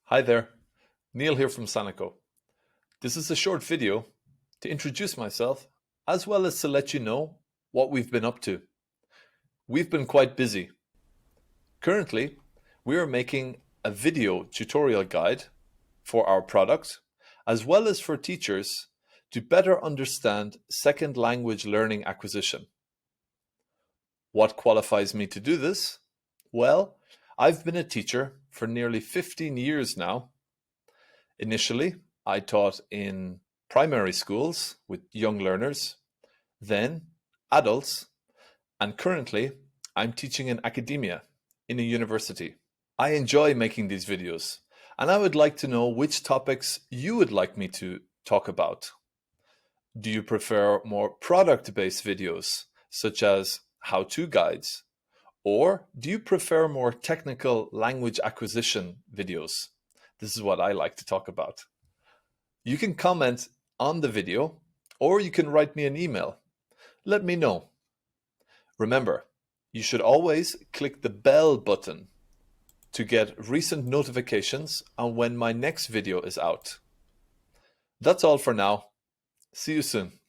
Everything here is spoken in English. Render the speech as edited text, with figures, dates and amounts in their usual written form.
Hi there, Neil here from Sanako. This is a short video to introduce myself as well as to let you know what we've been up to. We've been quite busy. Currently, we are making a video tutorial guide for our product as well as for teachers to better understand second language learning acquisition. What qualifies me to do this? Well, I've been a teacher for nearly 15 years now. Initially, I taught in primary schools with young learners, then adults, and currently I'm teaching in academia in a university. I enjoy making these videos, and I would like to know which topics you would like me to talk about. Do you prefer more product-based videos, such as how-to guides? Or do you prefer more technical language acquisition videos? This is what I like to talk about. You can comment on the video, or you can write me an email. Let me know. Remember, you should always click the bell button to get recent notifications on when my next video is out. That's all for now. See you soon.